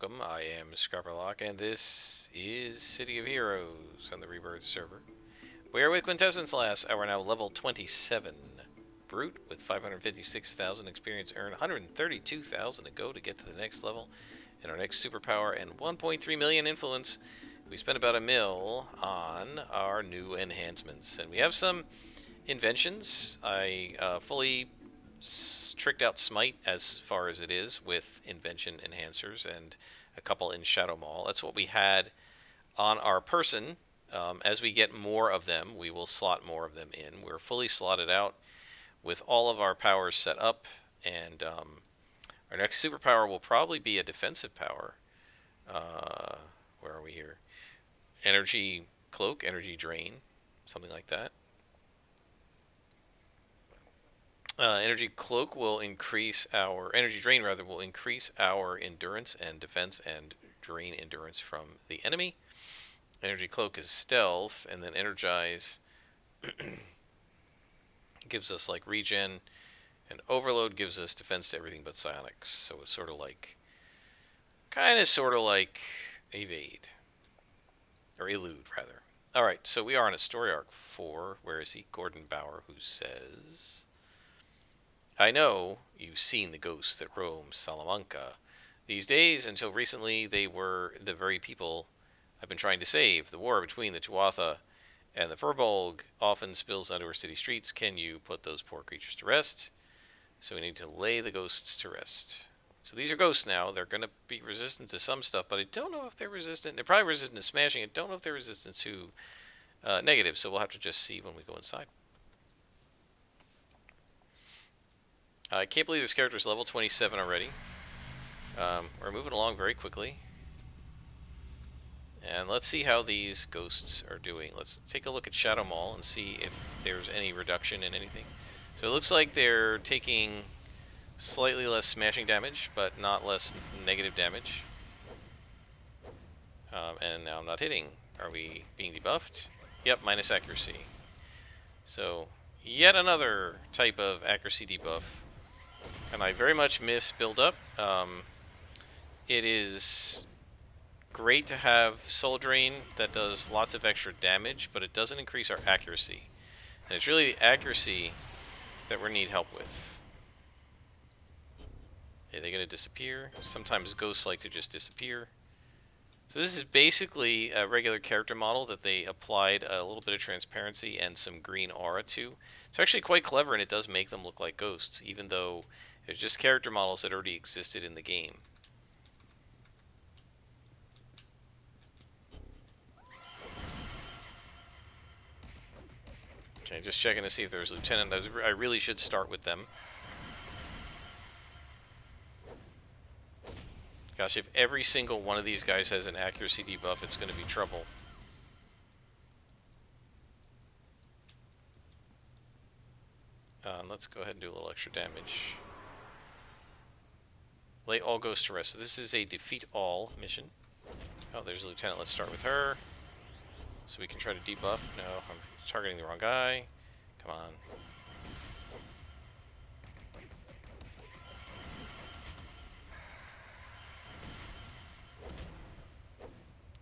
welcome. I am Scrapperlock, and this is City of Heroes on the Rebirth server. We are with Quintessence last hour, now level 27. Brute with 556,000 experience earned, 132,000 to go to get to the next level, and our next superpower, and 1.3 million influence. We spent about a mil on our new enhancements, and we have some inventions. I fully tricked out Smite as far as it is with invention enhancers and a couple in Shadow Mall. That's what we had on our person. As we get more of them, we will slot more of them in. We're fully slotted out with all of our powers set up, and our next superpower will probably be a defensive power. Where are we here? Energy Cloak, Energy Drain, something like that. Energy Cloak will increase our Energy Drain, rather, will increase our endurance and defense and drain endurance from the enemy. Energy Cloak is stealth, and then Energize gives us like regen, and Overload gives us defense to everything but psionics. So it's sort of like, sort of like evade or elude, rather. All right, so we are on a story arc 4. Where is he? Gordon Bauer, who says, I know you've seen the ghosts that roam Salamanca. These days, until recently, they were the very people I've been trying to save. The war between the Tuatha and the Furbolg often spills onto our city streets. Can you put those poor creatures to rest? So we need to lay the ghosts to rest. So these are ghosts now. They're going to be resistant to some stuff, but I don't know if they're resistant. They're probably resistant to smashing. I don't know if they're resistant to negative, so we'll have to just see when we go inside. I can't believe this character is level 27 already. We're moving along very quickly. And let's see how these ghosts are doing. Let's take a look at Shadow Mall and see if there's any reduction in anything. So it looks like they're taking slightly less smashing damage, but not less negative damage. And now I'm not hitting. Are we being debuffed? Yep, minus accuracy. So yet another type of accuracy debuff. And I very much miss build-up. It is great to have Soul Drain that does lots of extra damage, but it doesn't increase our accuracy. And it's really the accuracy that we need help with. Are they going to disappear? Sometimes ghosts like to just disappear. So this is basically a regular character model that they applied a little bit of transparency and some green aura to. It's actually quite clever, and it does make them look like ghosts, even though it's just character models that already existed in the game. Okay, just checking to see if there's Lieutenant. I really should start with them. Gosh, if every single one of these guys has an accuracy debuff, it's going to be trouble. Let's go ahead and do a little extra damage. Lay all ghosts to rest. So this is a defeat all mission. Oh, there's a Lieutenant. Let's start with her. So we can try to debuff. No, I'm targeting the wrong guy. Come on.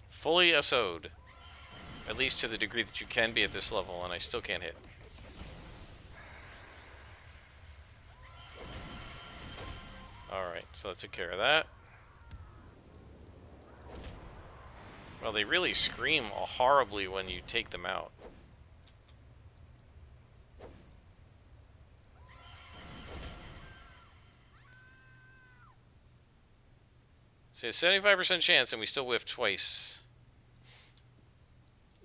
Fully SO'd. At least to the degree that you can be at this level, and I still can't hit. Alright, so that took care of that. Well, they really scream horribly when you take them out. So a 75% chance, and we still whiffed twice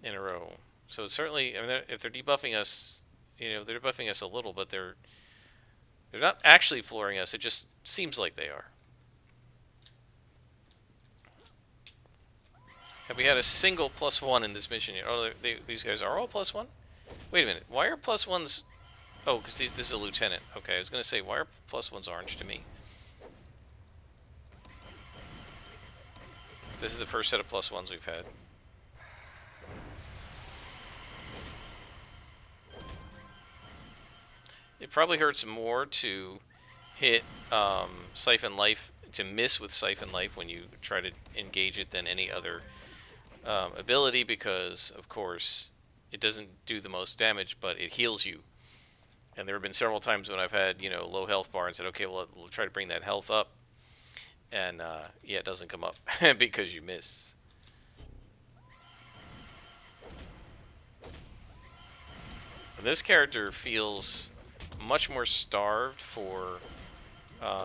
in a row. So it's certainly, I mean, if they're debuffing us, you know, they're debuffing us a little, but they're not actually flooring us. It just seems like they are. Have we had a single +1 in this mission yet? Oh, these guys are all +1? Wait a minute. Why are +1s... Oh, because this is a Lieutenant. Okay, I was going to say, why are +1s orange to me? This is the first set of +1s we've had. It probably hurts more to hit Siphon Life to miss with Siphon Life when you try to engage it than any other ability, because of course it doesn't do the most damage, but it heals you. And there have been several times when I've had, low health bar and said, okay, well, we'll try to bring that health up, and yeah, it doesn't come up because you missed. This character feels much more starved for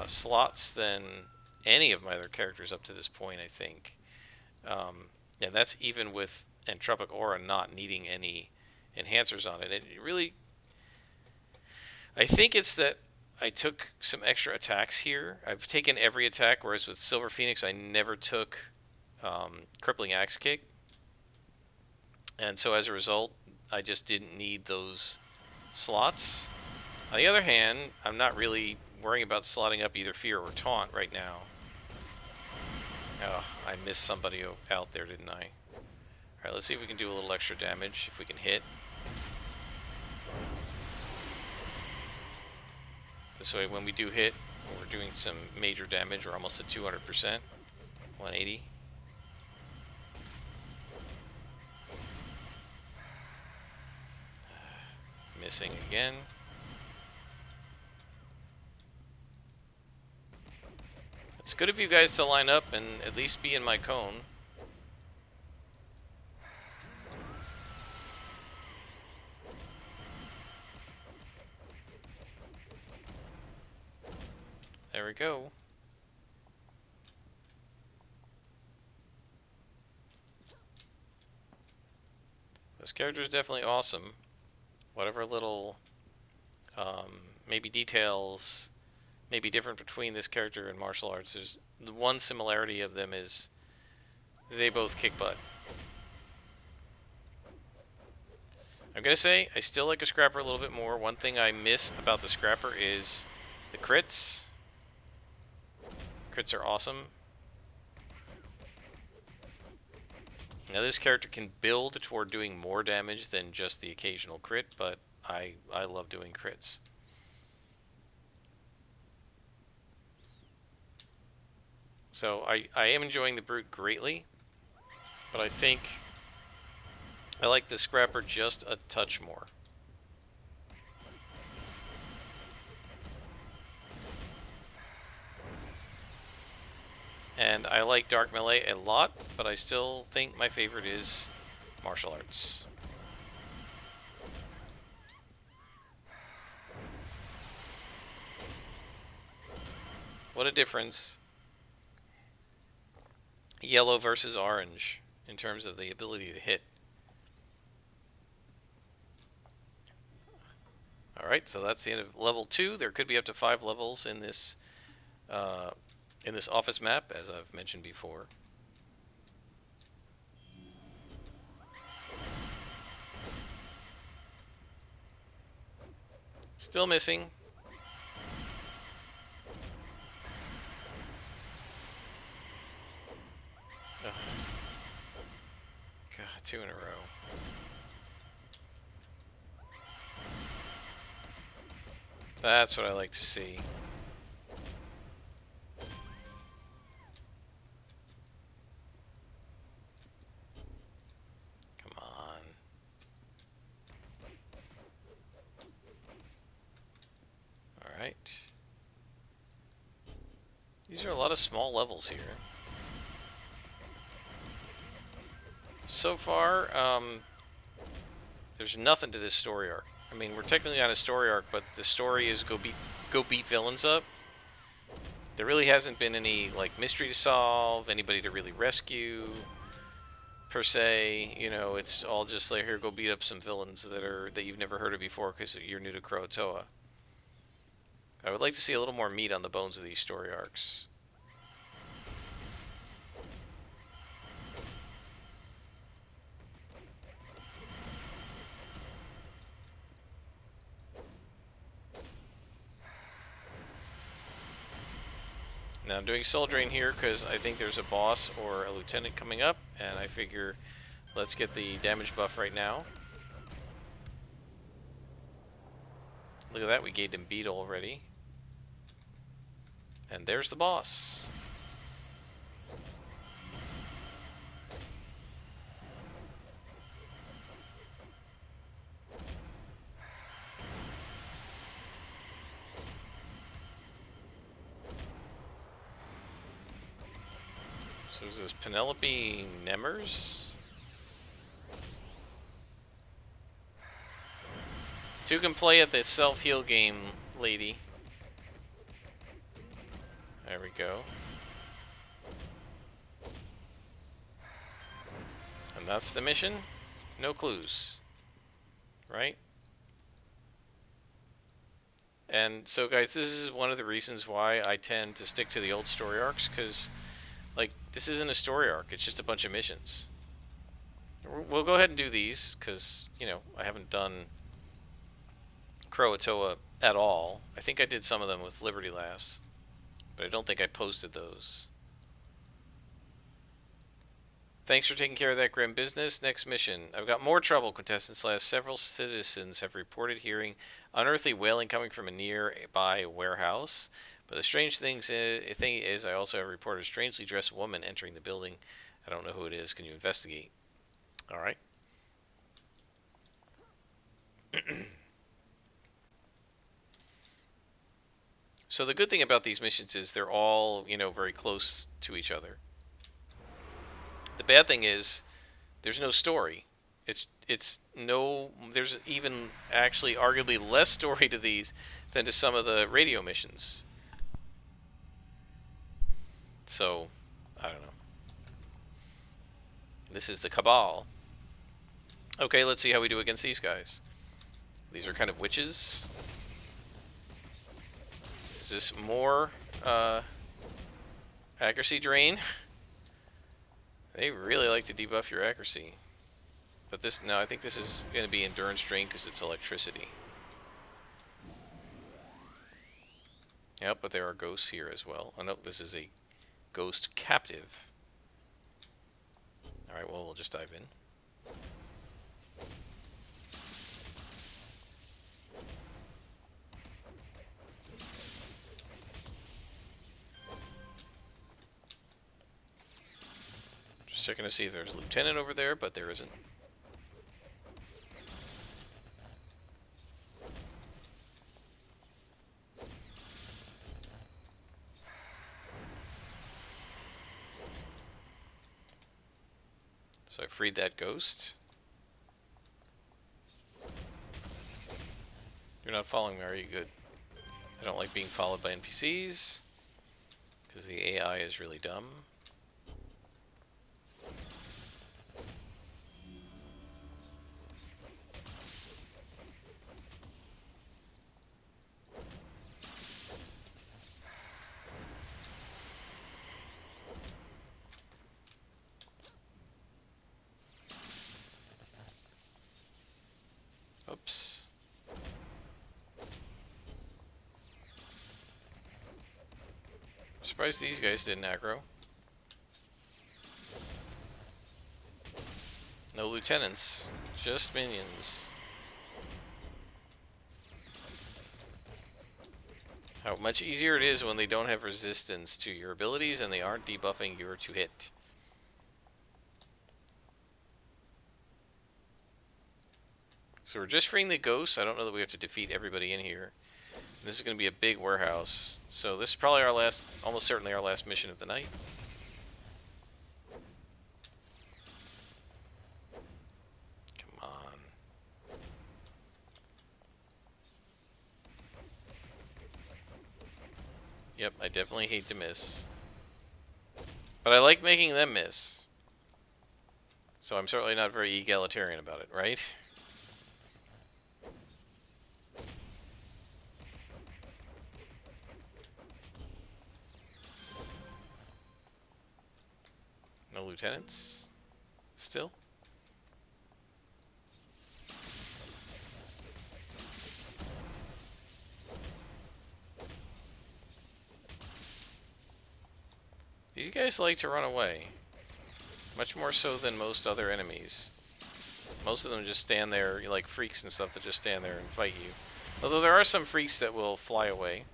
slots than any of my other characters up to this point, I think. Yeah, that's even with Entropic Aura not needing any enhancers on it. It really... I think it's that I took some extra attacks here. I've taken every attack, whereas with Silver Phoenix I never took Crippling Axe Kick. And so as a result, I just didn't need those slots. On the other hand, I'm not really worrying about slotting up either Fear or Taunt right now. Oh, I missed somebody out there, didn't I? Alright, let's see if we can do a little extra damage, if we can hit. This way, when we do hit, we're doing some major damage. We're almost at 200%. 180. Missing again. It's good of you guys to line up and at least be in my cone. There we go. This character is definitely awesome. Whatever little maybe details may be different between this character and martial arts, there's the one similarity of them is they both kick butt. I'm gonna say I still like a Scrapper a little bit more. One thing I miss about the Scrapper is the crits. Crits are awesome. Now this character can build toward doing more damage than just the occasional crit, but I love doing crits. So I am enjoying the Brute greatly, but I think I like the Scrapper just a touch more. And I like Dark Melee a lot, but I still think my favorite is martial arts. What a difference. Yellow versus orange in terms of the ability to hit. Alright, so that's the end of level 2. There could be up to 5 levels in this office map, as I've mentioned before. Still missing. Ugh. God, 2 in a row. That's what I like to see. Come on. Alright. These are a lot of small levels here. So far, there's nothing to this story arc. I mean, we're technically on a story arc, but the story is go beat villains up. There really hasn't been any like mystery to solve, anybody to really rescue, per se. You know, it's all just like, here, go beat up some villains that you've never heard of before because you're new to Croatoa. I would like to see a little more meat on the bones of these story arcs. Now I'm doing Soul Drain here because I think there's a boss or a lieutenant coming up, and I figure let's get the damage buff right now. Look at that, we gained him beat already. And there's the boss. So is this Penelope Nemers? Two can play at the self-heal game, lady. There we go. And that's the mission? No clues. Right? And so, guys, this is one of the reasons why I tend to stick to the old story arcs, because, like, this isn't a story arc, it's just a bunch of missions. We'll go ahead and do these, because, you know, I haven't done Croatoa at all. I think I did some of them with Liberty Lass, but I don't think I posted those. Thanks for taking care of that grim business. Next mission. I've got more trouble, Quintessence Lass. Several citizens have reported hearing unearthly wailing coming from a nearby warehouse. But the strange thing is, I also have reported a strangely dressed woman entering the building. I don't know who it is. Can you investigate? All right. So the good thing about these missions is they're all, you know, very close to each other. The bad thing is there's no story. There's even actually arguably less story to these than to some of the radio missions. So, I don't know. This is the Cabal. Okay, let's see how we do against these guys. These are kind of witches. Is this more accuracy drain? They really like to debuff your accuracy. But this, no, I think this is going to be endurance drain because it's electricity. Yep, but there are ghosts here as well. Oh no, this is a ghost captive. Alright, well, we'll just dive in. Just checking to see if there's a lieutenant over there, but there isn't. So I freed that ghost. You're not following me, are you? Good. I don't like being followed by NPCs, because the AI is really dumb. Oops. Surprised these guys didn't aggro. No lieutenants, just minions. How much easier it is when they don't have resistance to your abilities and they aren't debuffing your to hit. So we're just freeing the ghosts. I don't know that we have to defeat everybody in here. This is going to be a big warehouse. So this is probably our last, almost certainly our last mission of the night. Come on. Yep, I definitely hate to miss. But I like making them miss. So I'm certainly not very egalitarian about it, right? No lieutenants? Still? These guys like to run away. Much more so than most other enemies. Most of them just stand there, like freaks and stuff that just stand there and fight you. Although there are some freaks that will fly away.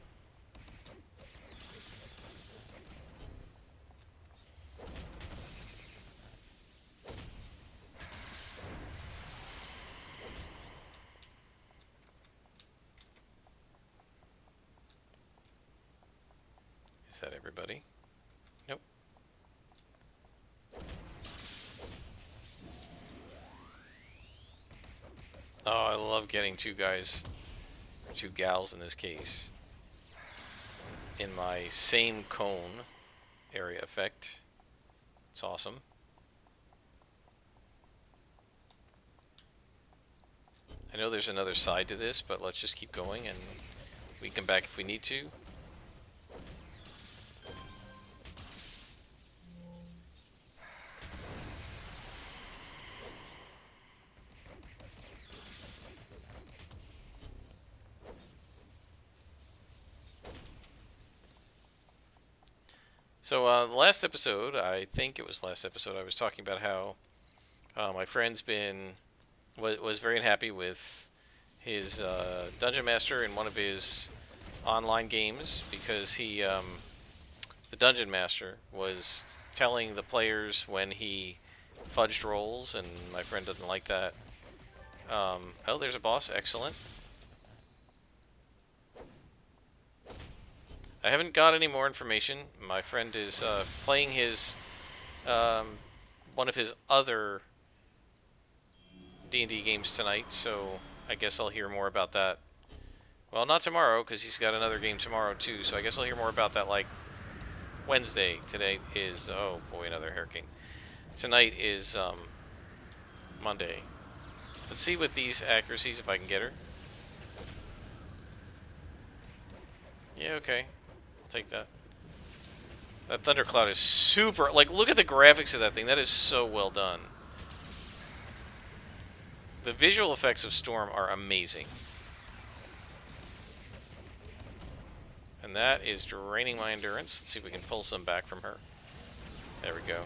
Is that everybody? Nope. getting two guys, or two gals in this case, in my same cone area effect. It's awesome. I know there's another side to this, but let's just keep going and we can come back if we need to. So the last episode, I think it was last episode, I was talking about how my friend's was very unhappy with his dungeon master in one of his online games because the dungeon master was telling the players when he fudged rolls, and my friend doesn't like that. Oh, there's a boss. Excellent. I haven't got any more information. My friend is playing his one of his other D&D games tonight, so I guess I'll hear more about that. Well, not tomorrow, because he's got another game tomorrow too, so I guess I'll hear more about that like Wednesday. Today is, oh boy, another hurricane. Tonight is Monday. Let's see with these accuracies if I can get her. Yeah, okay. I'll take that. That thundercloud is super, like, look at the graphics of that thing. That is so well done. The visual effects of Storm are amazing. And that is draining my endurance. Let's see if we can pull some back from her. There we go.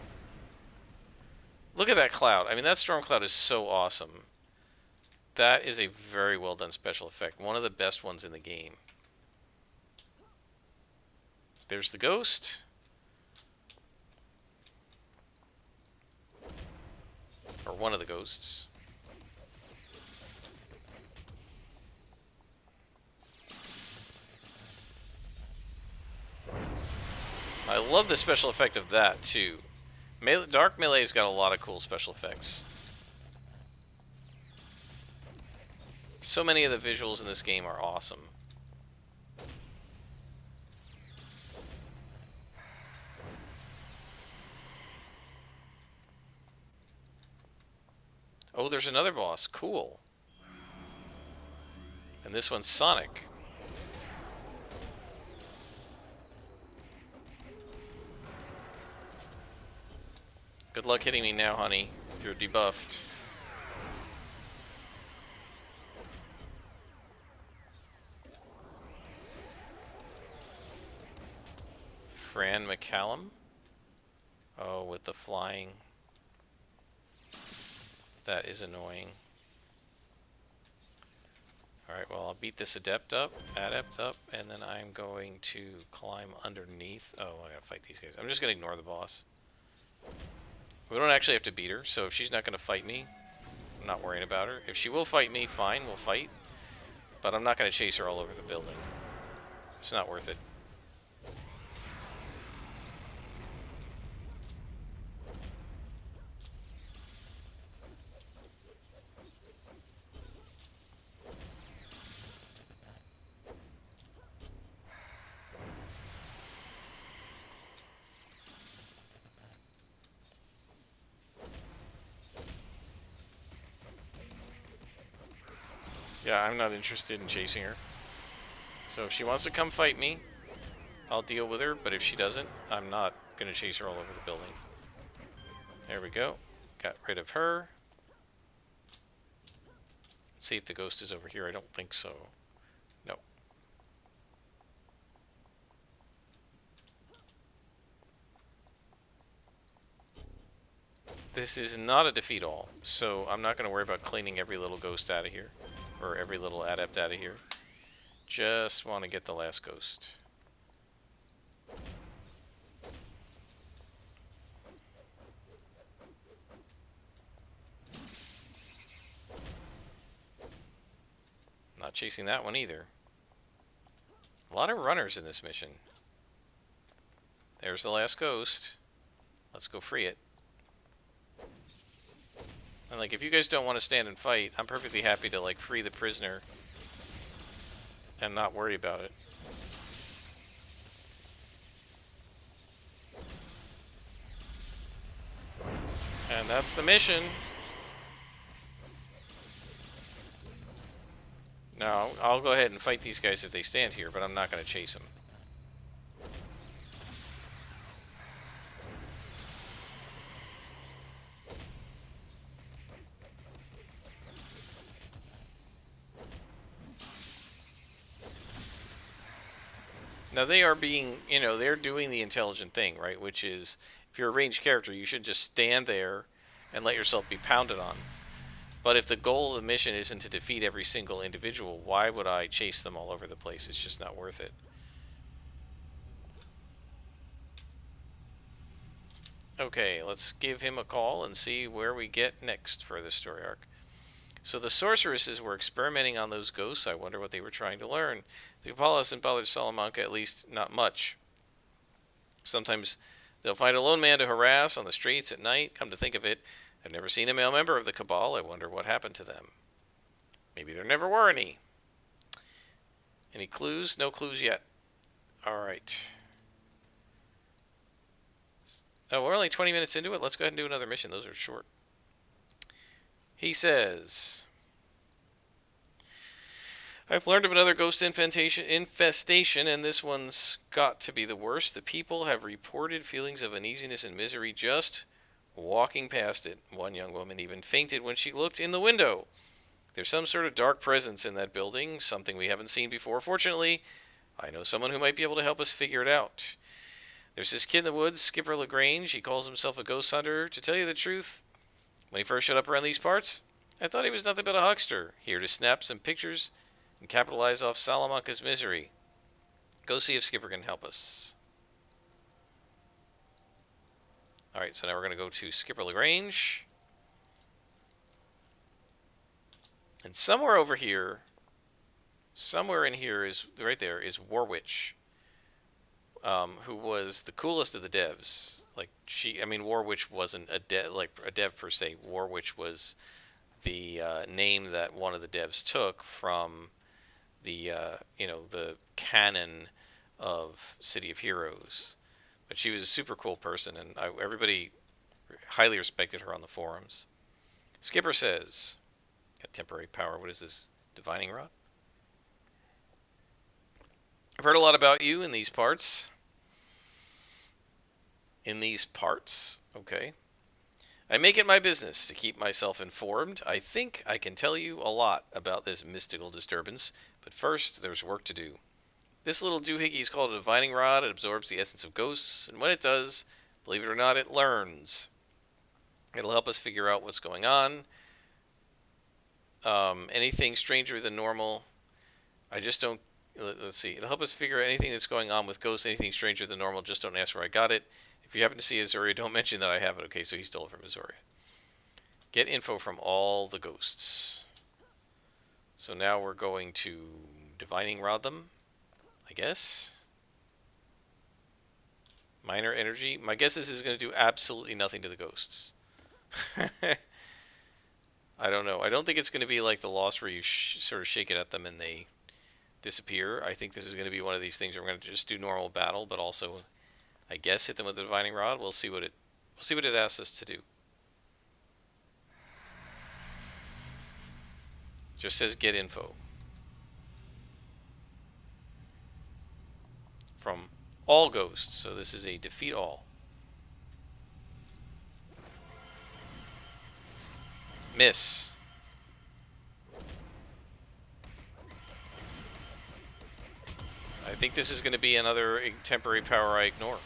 Look at that cloud. I mean, that storm cloud is so awesome. That is a very well done special effect. One of the best ones in the game. There's the ghost. Or one of the ghosts. I love the special effect of that, too. Dark Melee's got a lot of cool special effects. So many of the visuals in this game are awesome. Oh, there's another boss. Cool. And this one's Sonic. Good luck hitting me now, honey. You're debuffed. Fran McCallum. Oh, with the flying. That is annoying. Alright, well, I'll beat this adept up, and then I'm going to climb underneath. Oh, I gotta fight these guys. I'm just gonna ignore the boss. We don't actually have to beat her, so if she's not gonna fight me, I'm not worrying about her. If she will fight me, fine, we'll fight. But I'm not gonna chase her all over the building. It's not worth it. Yeah, I'm not interested in chasing her. So if she wants to come fight me, I'll deal with her, but if she doesn't, I'm not going to chase her all over the building. There we go. Got rid of her. Let's see if the ghost is over here. I don't think so. No. This is not a defeat all, so I'm not going to worry about cleaning every little ghost out of here. Or every little adept out of here. Just want to get the last ghost. Not chasing that one either. A lot of runners in this mission. There's the last ghost. Let's go free it. And, like, if you guys don't want to stand and fight, I'm perfectly happy to, like, free the prisoner and not worry about it. And that's the mission. Now, I'll go ahead and fight these guys if they stand here, but I'm not going to chase them. Now, they are being, you know, they're doing the intelligent thing, right? Which is, if you're a ranged character, you should just stand there and let yourself be pounded on. But if the goal of the mission isn't to defeat every single individual, why would I chase them all over the place? It's just not worth it. Okay, let's give him a call and see where we get next for this story arc. So the sorceresses were experimenting on those ghosts. I wonder what they were trying to learn. The Cabal hasn't bothered Salamanca, at least not much. Sometimes they'll find a lone man to harass on the streets at night. Come to think of it, I've never seen a male member of the Cabal. I wonder what happened to them. Maybe there never were any. Any clues? No clues yet. Alright. Oh, we're only 20 minutes into it. Let's go ahead and do another mission. Those are short. He says, I've learned of another ghost infestation, and this one's got to be the worst. The people have reported feelings of uneasiness and misery just walking past it. One young woman even fainted when she looked in the window. There's some sort of dark presence in that building, something we haven't seen before. Fortunately, I know someone who might be able to help us figure it out. There's this kid in the woods, Skipper LaGrange. He calls himself a ghost hunter. To tell you the truth, when he first showed up around these parts, I thought he was nothing but a huckster, here to snap some pictures and capitalize off Salamanca's misery. Go see if Skipper can help us. Alright, so now we're going to go to Skipper LaGrange. And somewhere over here, somewhere in here is, right there, is Warwitch. Who was the coolest of the devs. Like, Warwitch wasn't a dev per se. Warwitch was the name that one of the devs took from the the canon of City of Heroes. But she was a super cool person, and everybody highly respected her on the forums. Skipper says, got temporary power. What is this? Divining Rod? I've heard a lot about you in these parts. Okay. I make it my business to keep myself informed. I think I can tell you a lot about this mystical disturbance, but first there's work to do. This little doohickey is called a divining rod. It absorbs the essence of ghosts, and when it does, believe it or not, it learns. It'll help us figure out what's going on. Anything stranger than normal, I just don't... Let's see. It'll help us figure out anything that's going on with ghosts, anything stranger than normal. Just don't ask where I got it. If you happen to see Azuria, don't mention that I have it. Okay, so he stole it from Azuria. Get info from all the ghosts. So now we're going to Divining Rod them, I guess. Minor energy. My guess is this is going to do absolutely nothing to the ghosts. I don't know. I don't think it's going to be like the Lost where you sort of shake it at them and they disappear. I think this is going to be one of these things where we're going to just do normal battle, but also, I guess, hit them with the Divining Rod. We'll see what it asks us to do. Just says get info from all ghosts. So this is a defeat all. Miss. I think this is going to be another temporary power I ignore.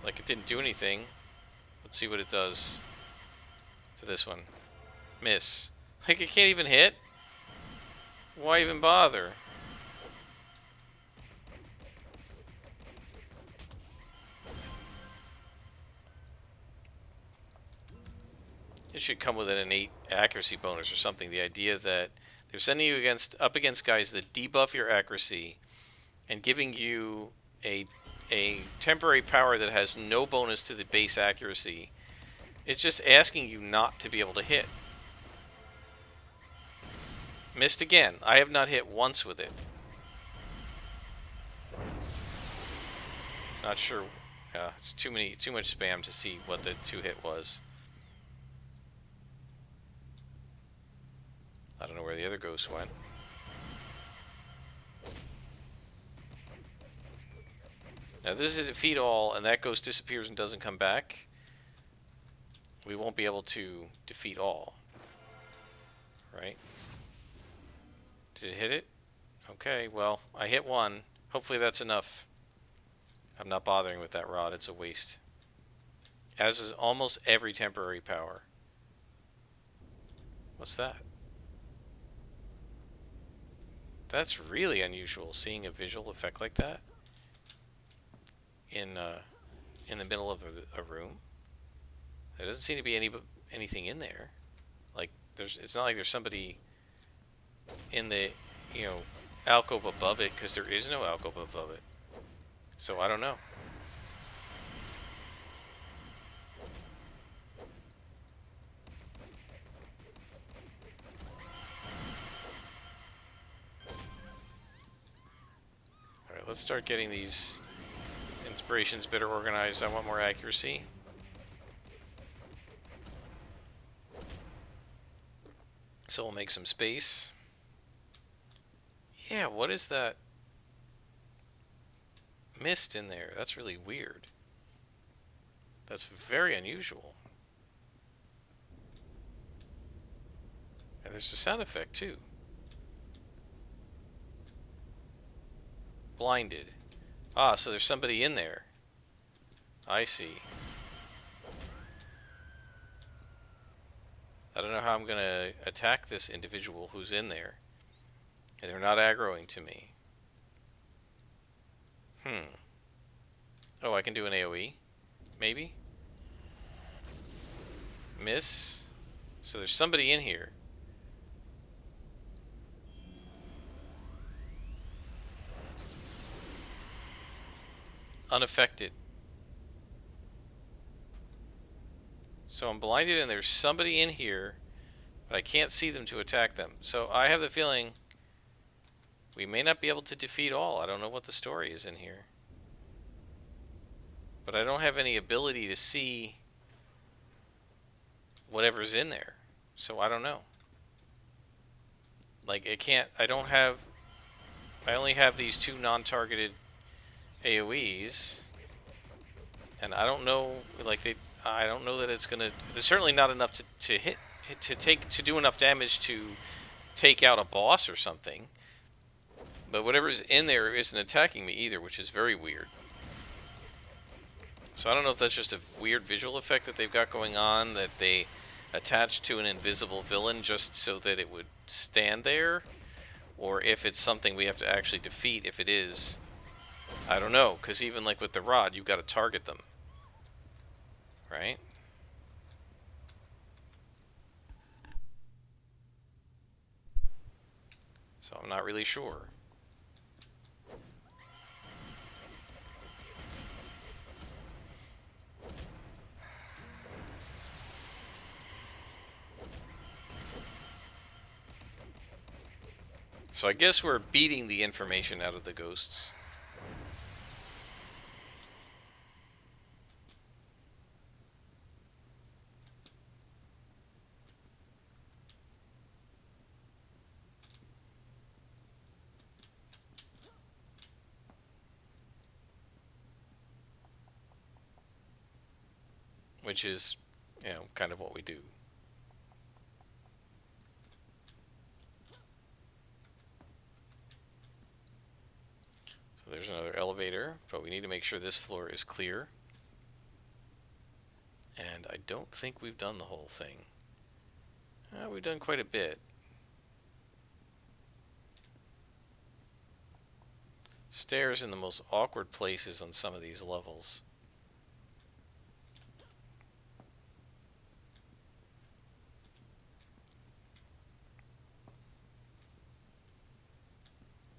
Like, it didn't do anything. Let's see what it does to this one. Miss. Like, it can't even hit? Why even bother? It should come with an innate accuracy bonus or something. The idea that they're sending you up against guys that debuff your accuracy and giving you a temporary power that has no bonus to the base accuracy It's just asking you not to be able to hit. Missed again. I have not hit once with it. Not sure. It's too much spam to see what the 2-hit was. I don't know where the other ghost went. Now this is a defeat all, and that ghost disappears and doesn't come back. We won't be able to defeat all. Right? Did it hit it? Okay, well, I hit one. Hopefully that's enough. I'm not bothering with that rod, it's a waste. As is almost every temporary power. What's that? That's really unusual, seeing a visual effect like that in the middle of a room. There doesn't seem to be anything in there. Like it's not like there's somebody in the alcove above it, because there is no alcove above it. So I don't know. Alright, let's start getting these inspirations better organized. I want more accuracy. So we'll make some space. Yeah, what is that mist in there? That's really weird. That's very unusual. And there's a sound effect too. Blinded. Ah, so there's somebody in there. I see. I don't know how I'm gonna attack this individual who's in there. And they're not aggroing to me. Oh, I can do an AoE? Maybe? Miss? So there's somebody in here. Unaffected. So I'm blinded and there's somebody in here, but I can't see them to attack them. So I have the feeling we may not be able to defeat all. I don't know what the story is in here. But I don't have any ability to see whatever's in there. So I don't know. Like, I only have these 2 non-targeted AoEs. And I don't know, I don't know that it's gonna, there's certainly not enough to do enough damage to take out a boss or something. But whatever's in there isn't attacking me either, which is very weird. So I don't know if that's just a weird visual effect that they've got going on, that they attached to an invisible villain just so that it would stand there, or if it's something we have to actually defeat. If it is, I don't know, because even like with the rod, you've got to target them, right? So I'm not really sure. So I guess we're beating the information out of the ghosts. Which is, kind of what we do. So there's another elevator, but we need to make sure this floor is clear. And I don't think we've done the whole thing. We've done quite a bit. Stairs in the most awkward places on some of these levels.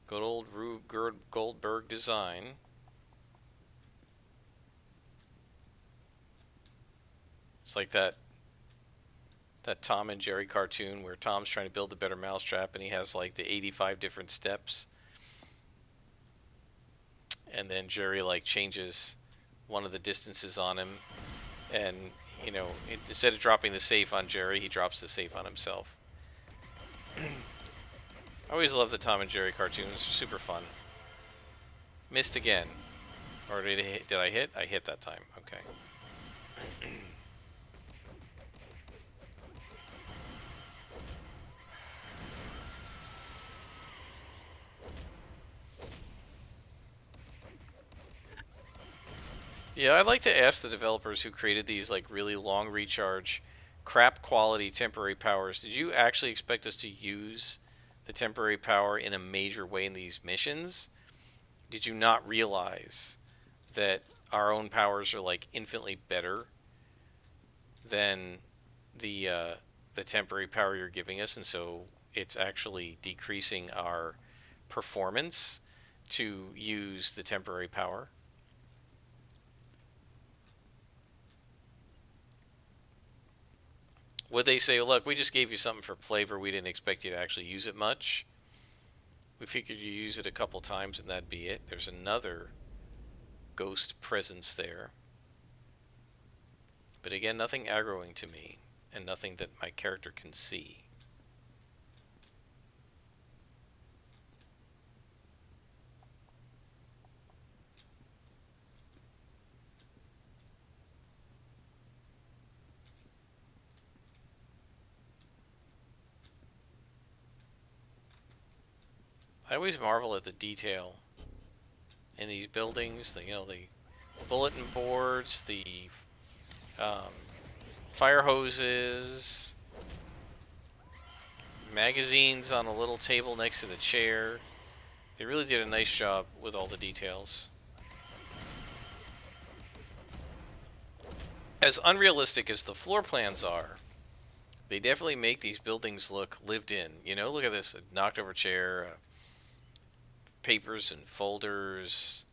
Good old Rube Goldberg design. It's like that Tom and Jerry cartoon where Tom's trying to build a better mousetrap and he has like the 85 different steps, and then Jerry like changes one of the distances on him, and instead of dropping the safe on Jerry, he drops the safe on himself. I always love the Tom and Jerry cartoons. They're super fun. Missed again. Or did I hit? I hit that time. Okay. Yeah, I'd like to ask the developers who created these like really long recharge, crap quality temporary powers. Did you actually expect us to use the temporary power in a major way in these missions? Did you not realize that our own powers are like infinitely better than the temporary power you're giving us, and so it's actually decreasing our performance to use the temporary power? Would they say, look, we just gave you something for flavor, we didn't expect you to actually use it much? We figured you use it a couple times and that'd be it. There's another ghost presence there. But again, nothing aggroing to me, and nothing that my character can see. I always marvel at the detail in these buildings. The bulletin boards, the um, fire hoses, magazines on a little table next to the chair. They really did a nice job with all the details. As unrealistic as the floor plans are, they definitely make these buildings look lived in. Look at this, a knocked over chair, papers and folders,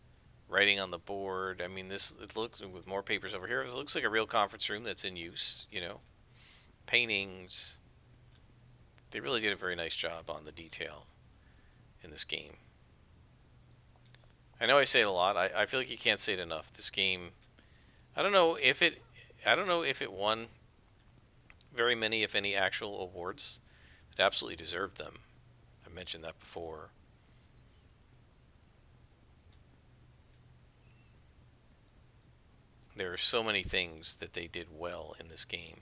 writing on the board. I mean, it looks, with more papers over here, it looks like a real conference room that's in use. Paintings. They really did a very nice job on the detail in this game. I know I say it a lot. I feel like you can't say it enough. This game, I don't know if it won very many, if any, actual awards. It absolutely deserved them. I mentioned that before. There are so many things that they did well in this game.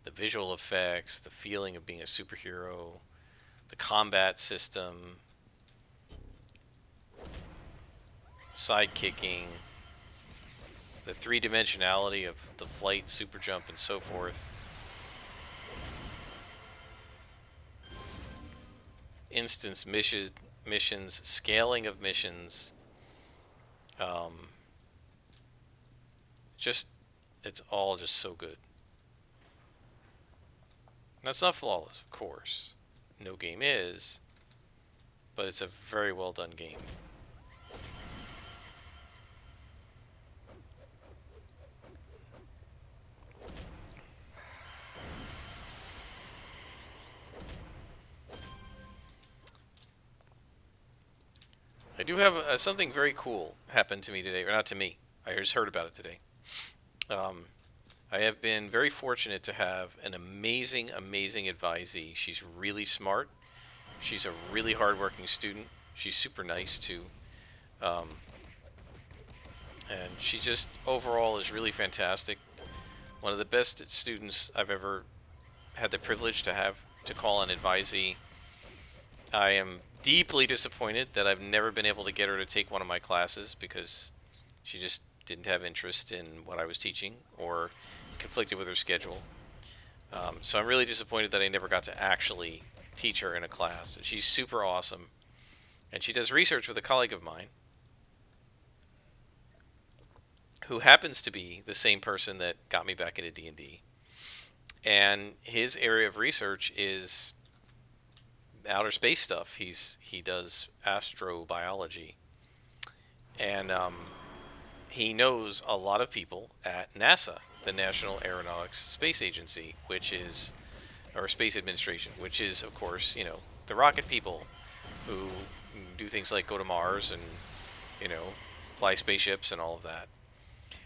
The visual effects, the feeling of being a superhero, the combat system, sidekicking, the three-dimensionality of the flight, super jump, and so forth. Instance missions, scaling of missions. Just, it's all just so good. That's not flawless, of course. No game is, but it's a very well done game. I do have something very cool happen to me today, or not to me. I just heard about it today. I have been very fortunate to have an amazing, amazing advisee. She's really smart. She's a really hardworking student. She's super nice too. Um, and she just overall is really fantastic. One of the best students I've ever had the privilege to have to call an advisee. I am deeply disappointed that I've never been able to get her to take one of my classes because she just didn't have interest in what I was teaching or conflicted with her schedule. So I'm really disappointed that I never got to actually teach her in a class. She's super awesome, and she does research with a colleague of mine who happens to be the same person that got me back into D&D. And his area of research is outer space stuff. He does astrobiology, and he knows a lot of people at NASA, the National Aeronautics Space Agency, which is, or Space Administration, which is, of course, the rocket people who do things like go to Mars and, you know, fly spaceships and all of that.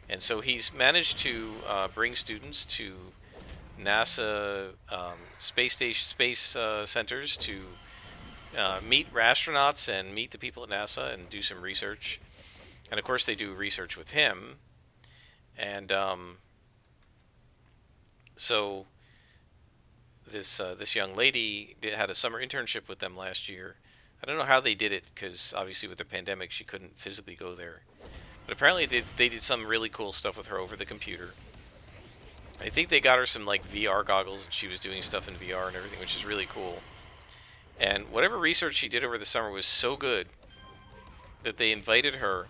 And so he's managed to bring students to NASA space station, space centers to meet astronauts and meet the people at NASA and do some research. And of course, they do research with him. And so this young lady had a summer internship with them last year. I don't know how they did it because obviously with the pandemic she couldn't physically go there. But apparently they did some really cool stuff with her over the computer. I think they got her some like VR goggles and she was doing stuff in VR and everything, which is really cool. And whatever research she did over the summer was so good that they invited her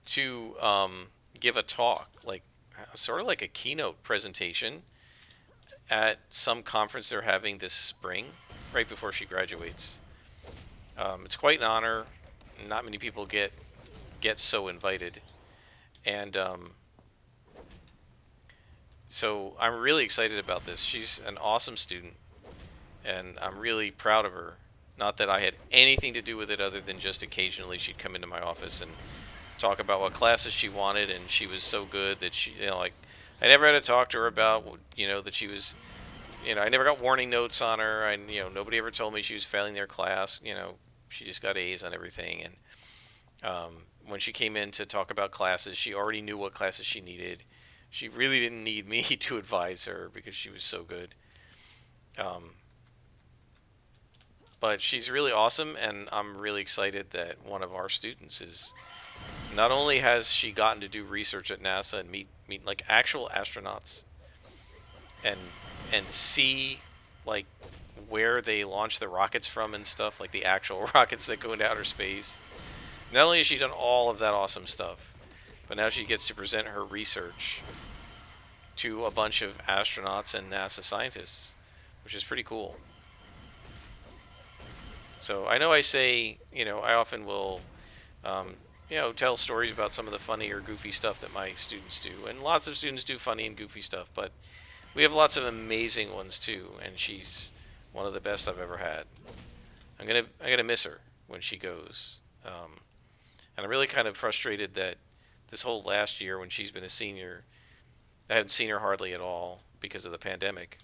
to give a talk, like sort of like a keynote presentation at some conference they're having this spring, right before she graduates. It's quite an honor. Not many people get so invited, and so I'm really excited about this. She's an awesome student, and I'm really proud of her. Not that I had anything to do with it other than just occasionally she'd come into my office and talk about what classes she wanted, and she was so good that she, like, I never had to talk to her about, that she was, I never got warning notes on her. Nobody ever told me she was failing their class. She just got A's on everything. And when she came in to talk about classes, she already knew what classes she needed. She really didn't need me to advise her because she was so good. But she's really awesome, and I'm really excited that one of our students is, not only has she gotten to do research at NASA and meet like actual astronauts and see like where they launch the rockets from and stuff, like the actual rockets that go into outer space. Not only has she done all of that awesome stuff, but now she gets to present her research to a bunch of astronauts and NASA scientists, which is pretty cool. So I know I say, I often will, tell stories about some of the funny or goofy stuff that my students do. And lots of students do funny and goofy stuff, but we have lots of amazing ones too, and she's one of the best I've ever had. I'm gonna miss her when she goes. And I'm really kind of frustrated that this whole last year when she's been a senior, I haven't seen her hardly at all because of the pandemic.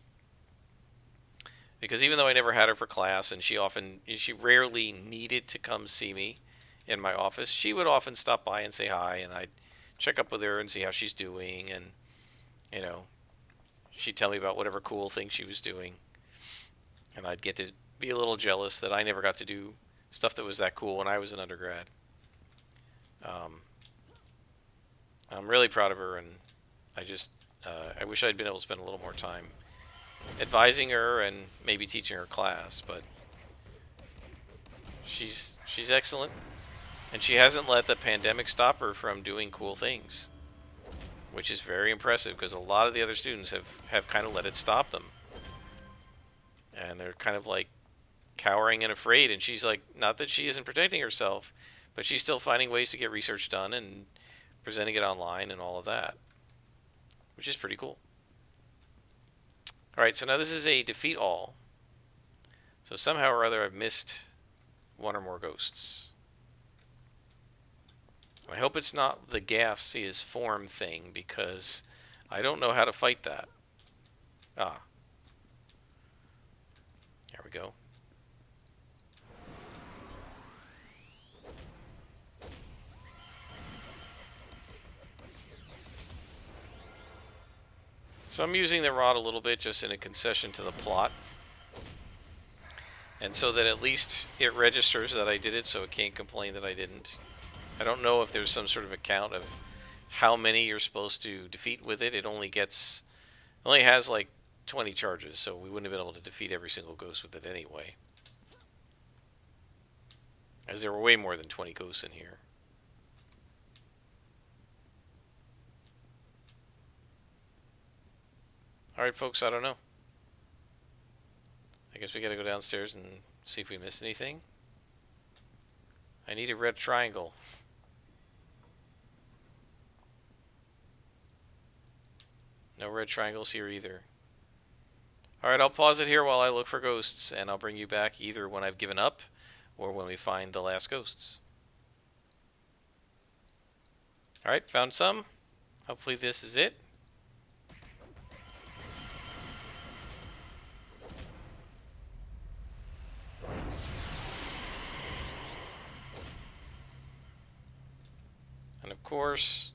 Because even though I never had her for class, and she rarely needed to come see me in my office, she would often stop by and say hi, and I'd check up with her and see how she's doing, and she'd tell me about whatever cool thing she was doing, and I'd get to be a little jealous that I never got to do stuff that was that cool when I was an undergrad. I'm really proud of her, and I wish I'd been able to spend a little more time advising her and maybe teaching her class, but she's excellent, and she hasn't let the pandemic stop her from doing cool things, which is very impressive because a lot of the other students have kind of let it stop them, and they're kind of like cowering and afraid, and she's like, not that she isn't protecting herself, but she's still finding ways to get research done and presenting it online and all of that, which is pretty cool. Alright, so now this is a defeat all. So somehow or other I've missed one or more ghosts. I hope it's not the gaseous form thing, because I don't know how to fight that. Ah. There we go. So I'm using the rod a little bit just in a concession to the plot. And so that at least it registers that I did it, so it can't complain that I didn't. I don't know if there's some sort of a count of how many you're supposed to defeat with it. It only has like 20 charges, so we wouldn't have been able to defeat every single ghost with it anyway. As there were way more than 20 ghosts in here. Alright folks, I don't know. I guess we gotta go downstairs and see if we missed anything. I need a red triangle. No red triangles here either. Alright, I'll pause it here while I look for ghosts, and I'll bring you back either when I've given up or when we find the last ghosts. Alright, found some. Hopefully this is it. And of course,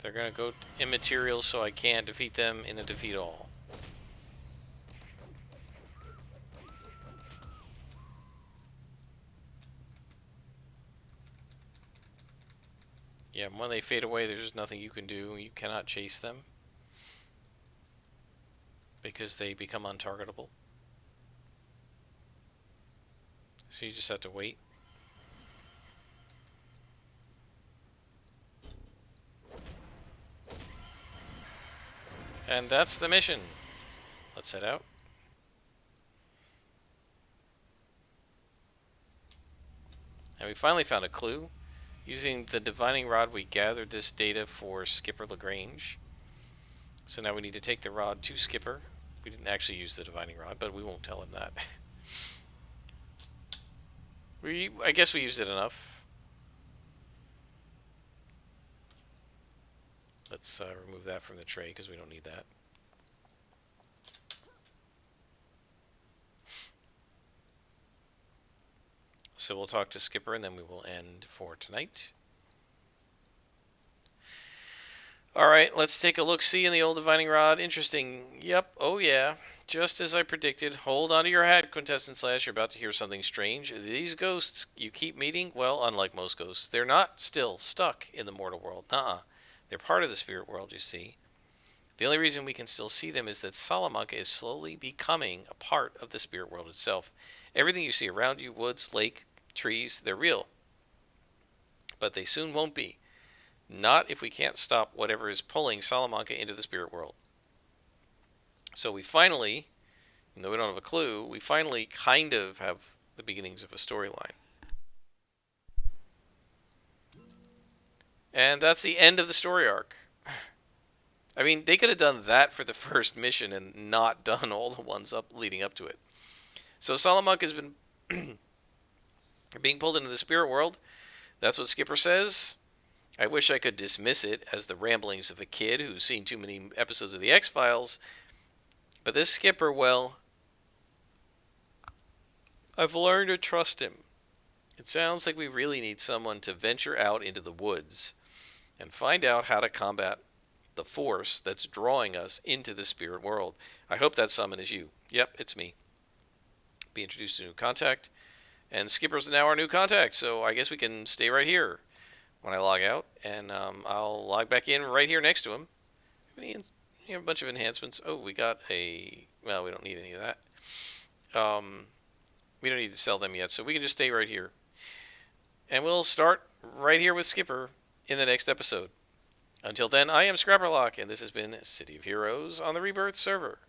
they're going to go immaterial, so I can't defeat them in a defeat all. Yeah, when they fade away, there's just nothing you can do. You cannot chase them because they become untargetable. So you just have to wait. And that's the mission. Let's head out. And we finally found a clue. Using the divining rod, we gathered this data for Skipper Lagrange. So now we need to take the rod to Skipper. We didn't actually use the divining rod, but we won't tell him that. I guess we used it enough. Let's remove that from the tray because we don't need that. So we'll talk to Skipper and then we will end for tonight. Alright, let's take a look-see in the old divining rod. Interesting. Yep, oh yeah. Just as I predicted. Hold on to your hat, Quintessence Slash. You're about to hear something strange. These ghosts you keep meeting, well, unlike most ghosts, they're not still stuck in the mortal world. They're part of the spirit world, you see. The only reason we can still see them is that Salamanca is slowly becoming a part of the spirit world itself. Everything you see around you, woods, lake, trees, they're real. But they soon won't be. Not if we can't stop whatever is pulling Salamanca into the spirit world. So we finally, even though we don't have a clue, we finally kind of have the beginnings of a storyline. And that's the end of the story arc. I mean, they could have done that for the first mission and not done all the ones leading up to it. So Salamanca has been being pulled into the spirit world. That's what Skipper says. I wish I could dismiss it as the ramblings of a kid who's seen too many episodes of the X-Files. But this Skipper, well, I've learned to trust him. It sounds like we really need someone to venture out into the woods and find out how to combat the force that's drawing us into the spirit world. I hope that someone is you. Yep, it's me. Be introduced to a new contact. And Skipper's now our new contact, so I guess we can stay right here when I log out. And I'll log back in right here next to him. We have a bunch of enhancements. Oh, we got a... Well, we don't need any of that. We don't need to sell them yet, so we can just stay right here. And we'll start right here with Skipper in the next episode. Until then, I am Scrapperlock, and this has been City of Heroes on the Rebirth server.